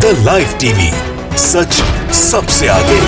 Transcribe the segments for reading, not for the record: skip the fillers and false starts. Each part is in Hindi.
द लाइव टीवी, सच सबसे आगे।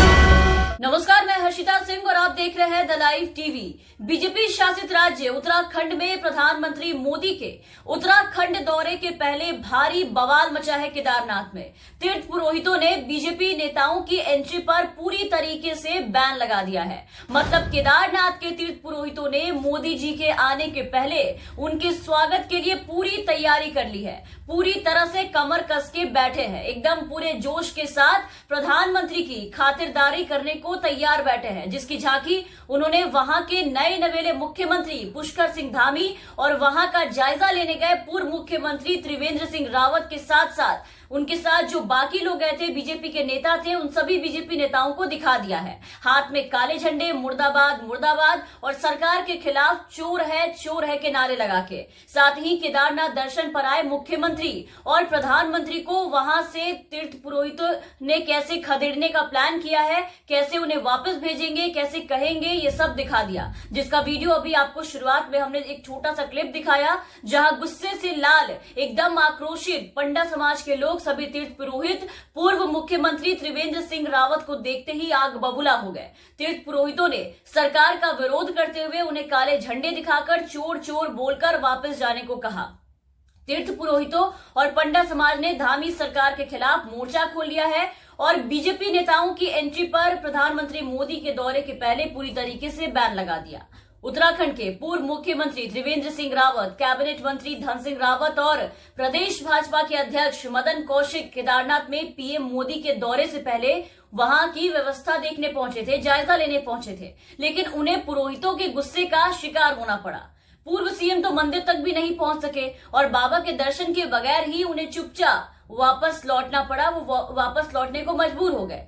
नमस्कार, मैं हर्षिता सिंह और आप देख रहे हैं द लाइव टीवी। बीजेपी शासित राज्य उत्तराखंड में प्रधानमंत्री मोदी के उत्तराखंड दौरे के पहले भारी बवाल मचा है केदारनाथ में। तीर्थ पुरोहितों ने बीजेपी नेताओं की एंट्री पर पूरी तरीके से बैन लगा दिया है। मतलब केदारनाथ के तीर्थ पुरोहितों ने मोदी जी के आने के पहले उनके स्वागत के लिए पूरी तैयारी कर ली है। पूरी तरह से कमर कस के बैठे हैं, एकदम पूरे जोश के साथ प्रधानमंत्री की खातिरदारी करने को तैयार बैठे हैं, जिसकी झांकी उन्होंने वहां के नए नवेले मुख्यमंत्री पुष्कर सिंह धामी और वहां का जायजा लेने गए पूर्व मुख्यमंत्री त्रिवेंद्र सिंह रावत के साथ साथ उनके साथ जो बाकी लोग गए थे, बीजेपी के नेता थे, उन सभी बीजेपी नेताओं को दिखा दिया है। हाथ में काले झंडे, मुर्दाबाद मुर्दाबाद और सरकार के खिलाफ चोर है के नारे लगा के। साथ ही केदारनाथ दर्शन पर आए मुख्यमंत्री और प्रधानमंत्री को वहां से तीर्थ पुरोहितों ने कैसे खदेड़ने का प्लान किया है, कैसे उन्हें वापस भेजेंगे, कैसे कहेंगे, ये सब दिखा दिया। जिसका वीडियो अभी आपको शुरुआत में हमने एक छोटा सा क्लिप दिखाया, जहां गुस्से से लाल, एकदम आक्रोशित पंडा समाज के लोग, सभी तीर्थ पुरोहित पूर्व मुख्यमंत्री त्रिवेंद्र सिंह रावत को देखते ही आग बबूला हो गए। तीर्थ पुरोहितों ने सरकार का विरोध करते हुए उन्हें काले झंडे दिखाकर चोर चोर बोलकर वापस जाने को कहा। तीर्थ पुरोहितों और पंडा समाज ने धामी सरकार के खिलाफ मोर्चा खोल लिया है और बीजेपी नेताओं की एंट्री पर प्रधानमंत्री मोदी के दौरे के पहले पूरी तरीके से बैन लगा दिया। उत्तराखंड के पूर्व मुख्यमंत्री त्रिवेंद्र सिंह रावत, कैबिनेट मंत्री धन सिंह रावत और प्रदेश भाजपा के अध्यक्ष मदन कौशिक केदारनाथ में पीएम मोदी के दौरे से पहले वहां की व्यवस्था देखने पहुंचे थे, जायजा लेने पहुंचे थे, लेकिन उन्हें पुरोहितों के गुस्से का शिकार होना पड़ा। पूर्व सीएम तो मंदिर तक भी नहीं पहुंच सके और बाबा के दर्शन के बगैर ही उन्हें चुपचाप वापस लौटना पड़ा। वो वापस लौटने को मजबूर हो गए।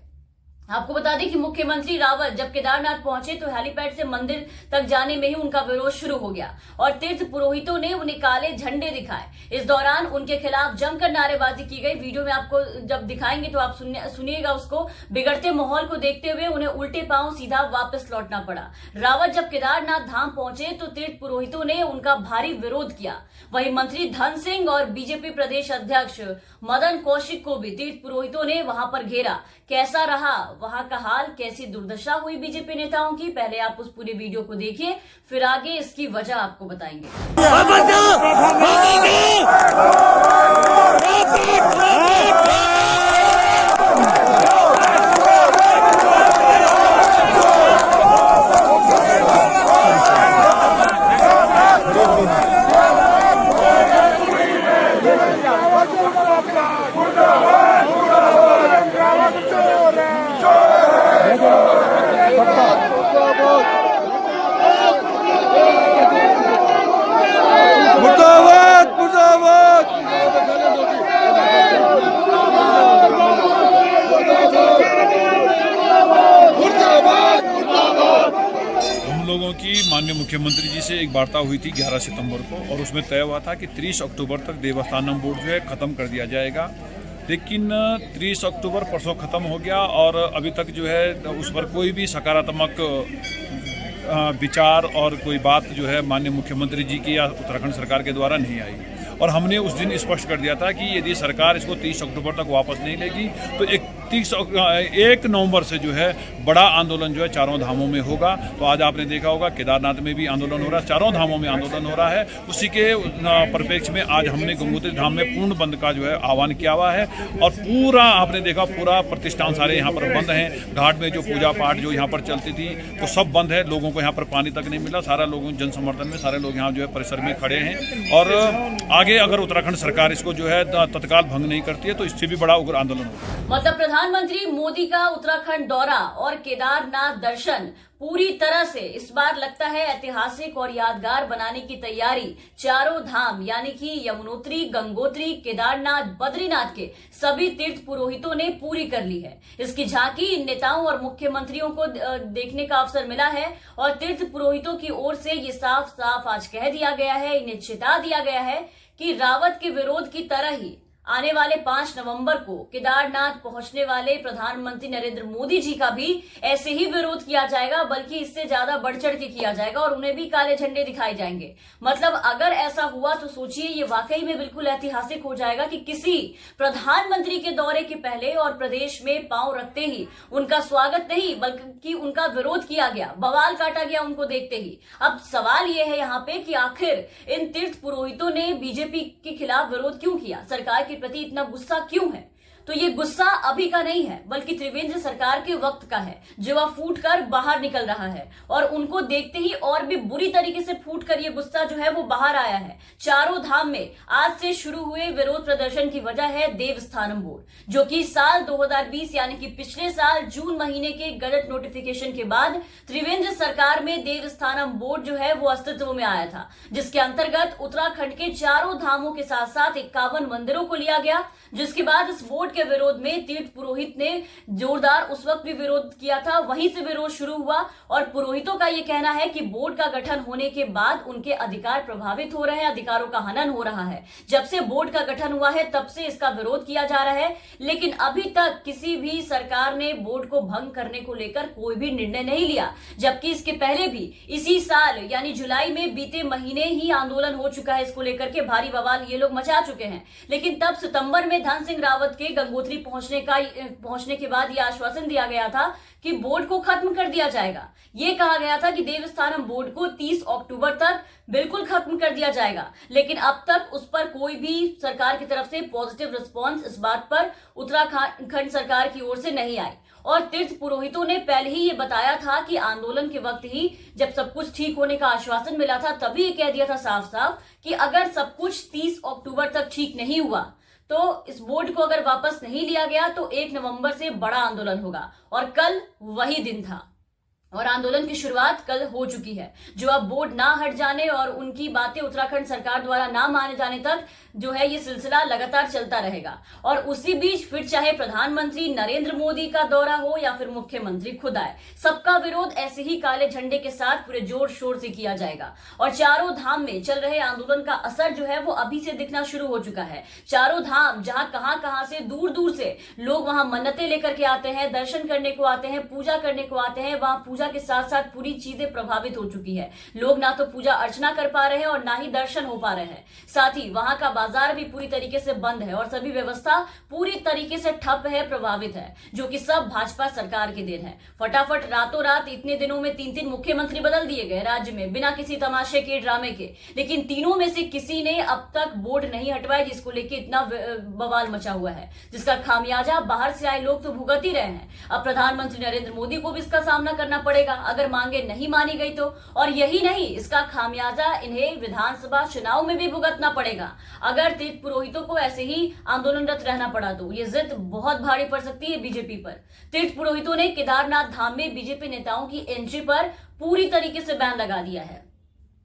आपको बता दें कि मुख्यमंत्री रावत जब केदारनाथ पहुंचे तो हेलीपैड से मंदिर तक जाने में ही उनका विरोध शुरू हो गया और तीर्थ पुरोहितों ने उन्हें काले झंडे दिखाए। इस दौरान उनके खिलाफ जमकर नारेबाजी की गई। वीडियो में आपको जब दिखाएंगे तो आप सुनिएगा उसको। बिगड़ते माहौल को देखते हुए उन्हें उल्टे पांव सीधा वापस लौटना पड़ा। रावत जब केदारनाथ धाम पहुंचे तो तीर्थ पुरोहितों ने उनका भारी विरोध किया। वहीं मंत्री धन सिंह और बीजेपी प्रदेश अध्यक्ष मदन कौशिक को भी तीर्थ पुरोहितों ने वहां पर घेरा। कैसा रहा वहां का हाल, कैसी दुर्दशा हुई बीजेपी नेताओं की, पहले आप उस पूरे वीडियो को देखिए, फिर आगे इसकी वजह आपको बताएंगे। लोगों की माननीय मुख्यमंत्री जी से एक वार्ता हुई थी 11 सितंबर को और उसमें तय हुआ था कि 30 अक्टूबर तक देवस्थानम बोर्ड जो है ख़त्म कर दिया जाएगा। लेकिन 30 अक्टूबर परसों ख़त्म हो गया और अभी तक जो है उस पर कोई भी सकारात्मक विचार और कोई बात जो है माननीय मुख्यमंत्री जी की या उत्तराखंड सरकार के द्वारा नहीं आई। और हमने उस दिन स्पष्ट कर दिया था कि यदि सरकार इसको 30 अक्टूबर तक वापस नहीं लेगी तो 1 नवंबर से जो है बड़ा आंदोलन जो है चारों धामों में होगा। तो आज आपने देखा होगा केदारनाथ में भी आंदोलन हो रहा है, चारों धामों में आंदोलन हो रहा है। उसी के परिप्रेक्ष्य में आज हमने गंगोत्री धाम में पूर्ण बंद का जो है आह्वान किया हुआ है और पूरा आपने देखा पूरा प्रतिष्ठान सारे यहाँ पर बंद हैं। घाट में जो पूजा पाठ जो यहाँ पर चलती थी वो सब बंद है। लोगों को यहाँ पर पानी तक नहीं मिला। सारा लोगों जन समर्थन में सारे लोग यहाँ जो है परिसर में खड़े हैं और आगे अगर उत्तराखंड सरकार इसको जो है तत्काल भंग नहीं करती है तो इससे भी बड़ा उग्र आंदोलन होगा। मतलब प्रधानमंत्री मोदी का उत्तराखंड दौरा और केदारनाथ दर्शन पूरी तरह से इस बार लगता है ऐतिहासिक और यादगार बनाने की तैयारी चारों धाम यानी कि यमुनोत्री, गंगोत्री, केदारनाथ, बद्रीनाथ के सभी तीर्थ पुरोहितों ने पूरी कर ली है। इसकी झांकी इन नेताओं और मुख्यमंत्रियों को देखने का अवसर मिला है और तीर्थ पुरोहितों की ओर से ये साफ साफ आज कह दिया गया है, इन्हें चेता दिया गया है कि रावत के विरोध की तरह ही आने वाले 5 नवंबर को केदारनाथ पहुंचने वाले प्रधानमंत्री नरेंद्र मोदी जी का भी ऐसे ही विरोध किया जाएगा, बल्कि इससे ज्यादा बढ़ चढ़ के किया जाएगा और उन्हें भी काले झंडे दिखाए जाएंगे। मतलब अगर ऐसा हुआ तो सोचिए, ये वाकई में बिल्कुल ऐतिहासिक हो जाएगा कि किसी प्रधानमंत्री के दौरे के पहले और प्रदेश में पांव रखते ही उनका स्वागत नहीं बल्कि उनका विरोध किया गया, बवाल काटा गया उनको देखते ही। अब सवाल ये है यहाँ पे कि आखिर इन तीर्थ पुरोहितों ने बीजेपी के खिलाफ विरोध क्यों किया, सरकार के प्रति इतना गुस्सा क्यों है? तो ये गुस्सा अभी का नहीं है, बल्कि त्रिवेंद्र सरकार के वक्त का है, जो वह फूट कर बाहर निकल रहा है और उनको देखते ही और भी बुरी तरीके से फूट कर ये गुस्सा जो है वो बाहर आया है। चारों धाम में आज से शुरू हुए विरोध प्रदर्शन की वजह है देवस्थानम बोर्ड, जो कि साल 2020 यानी कि पिछले साल जून महीने के गजट नोटिफिकेशन के बाद त्रिवेंद्र सरकार में देवस्थानम बोर्ड जो है वो अस्तित्व में आया था, जिसके अंतर्गत उत्तराखंड के चारों धामों के साथ साथ 51 मंदिरों को लिया गया। जिसके बाद इस बोर्ड के विरोध में तीर्थ पुरोहित ने जोरदार उस वक्त भी विरोध किया था, वहीं से विरोध शुरू हुआ और पुरोहितों का यह कहना है कि बोर्ड का गठन होने के बाद उनके अधिकार प्रभावित हो रहे हैं, अधिकारों का हनन हो रहा है। जब से बोर्ड का गठन हुआ है तब से इसका विरोध किया जा रहा है, लेकिन अभी तक किसी भी सरकार ने बोर्ड को भंग करने को लेकर कोई भी निर्णय नहीं लिया, जबकि इसके पहले भी इसी साल यानी जुलाई में बीते महीने ही आंदोलन हो चुका है। इसको लेकर के भारी बवाल ये लोग मचा चुके हैं, लेकिन तब सितंबर में धन सिंह रावत के गंगोत्री पहुंचने के बाद यह आश्वासन दिया गया था कि बोर्ड को खत्म कर दिया जाएगा। यह कहा गया था कि देवस्थानम बोर्ड को 30 अक्टूबर तक बिल्कुल खत्म कर दिया जाएगा, लेकिन अब तक उस पर कोई भी सरकार की तरफ से पॉजिटिव रिस्पांस इस बात पर उत्तराखंड सरकार की ओर से नहीं आई। और तीर्थ पुरोहितों ने पहले ही ये बताया था कि आंदोलन के वक्त ही जब सब कुछ ठीक होने का आश्वासन मिला था, तभी ये कह दिया था साफ साफ कि अगर सब कुछ 30 अक्टूबर तक ठीक नहीं हुआ तो इस बोर्ड को अगर वापस नहीं लिया गया तो 1 नवंबर से बड़ा आंदोलन होगा। और कल वही दिन था और आंदोलन की शुरुआत कल हो चुकी है। जो अब बोर्ड ना हट जाने और उनकी बातें उत्तराखंड सरकार द्वारा ना माने जाने तक जो है ये सिलसिला लगातार चलता रहेगा। और उसी बीच फिर चाहे प्रधानमंत्री नरेंद्र मोदी का दौरा हो या फिर मुख्यमंत्री खुद आए, सबका विरोध ऐसे ही काले झंडे के साथ पूरे जोर शोर से किया जाएगा। और चारों धाम में चल रहे आंदोलन का असर जो है वो अभी से दिखना शुरू हो चुका है। चारों धाम जहां कहां से दूर दूर से लोग वहां मन्नतें लेकर के आते हैं, दर्शन करने को आते हैं, पूजा करने को आते हैं, वहां पूजा के साथ साथ पूरी चीजें प्रभावित हो चुकी है। लोग ना तो पूजा अर्चना कर पा रहे हैं और ना ही दर्शन हो पा रहे हैं। साथ ही वहां का बाजार भी पूरी तरीके से बंद है और सभी व्यवस्था पूरी तरीके से ठप है, प्रभावित है, जो कि सब भाजपा सरकार की देन है। फटाफट रातों रात इतने दिनों में 3 मुख्यमंत्री बदल दिए गए राज्य में बिना किसी तमाशे के, ड्रामे के, लेकिन तीनों में से किसी ने अब तक बोर्ड नहीं हटवाया, जिसको लेके इतना बवाल मचा हुआ है, जिसका खामियाजा बाहर से आए लोग तो भुगत ही रहे हैं। अब प्रधानमंत्री नरेंद्र मोदी को भी इसका सामना करना पड़ेगा अगर मांगे नहीं मानी गई तो। और यही नहीं, इसका खामियाजा इन्हें विधानसभा चुनाव में भी भुगतना पड़ेगा। अगर तीर्थ पुरोहितों को ऐसे ही आंदोलनरत रहना पड़ा तो ये जिद बहुत भारी पड़ सकती है बीजेपी पर। तीर्थ पुरोहितों ने केदारनाथ धाम में बीजेपी नेताओं की एंट्री पर पूरी तरीके से बैन लगा दिया है।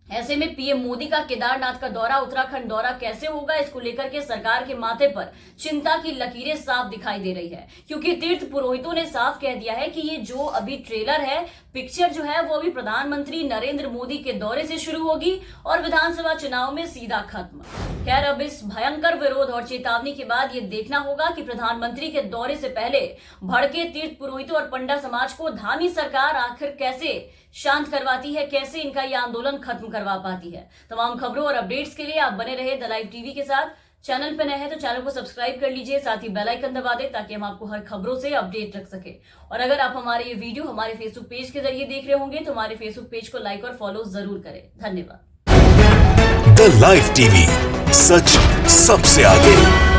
ऐसे में पीएम मोदी का केदारनाथ का दौरा, उत्तराखंड दौरा कैसे होगा, इसको लेकर के सरकार के माथे पर चिंता की लकीरें साफ दिखाई दे रही है, क्योंकि तीर्थ पुरोहितों ने साफ कह दिया है कि ये जो अभी ट्रेलर है, पिक्चर जो है वो अभी प्रधानमंत्री नरेंद्र मोदी के दौरे से शुरू होगी और विधानसभा चुनाव में सीधा खत्म। खैर, अब इस भयंकर विरोध और चेतावनी के बाद ये देखना होगा कि प्रधानमंत्री के दौरे से पहले भड़के तीर्थ पुरोहितों और पंडा समाज को धामी सरकार आखिर कैसे शांत करवाती है, कैसे इनका यह आंदोलन खत्म करवा पाती है। तमाम खबरों और अपडेट्स के लिए आप बने रहे द लाइव टीवी के साथ। चैनल पर नए हैं तो चैनल को सब्सक्राइब कर लीजिए, साथ ही बेल आइकन दबा दें ताकि हम आपको हर खबरों से अपडेट रख सके। और अगर आप हमारे ये वीडियो हमारे फेसबुक पेज के जरिए देख रहे होंगे तो हमारे फेसबुक पेज को लाइक और फॉलो जरूर करें। धन्यवाद। द लाइव टीवी, सच सबसे आगे।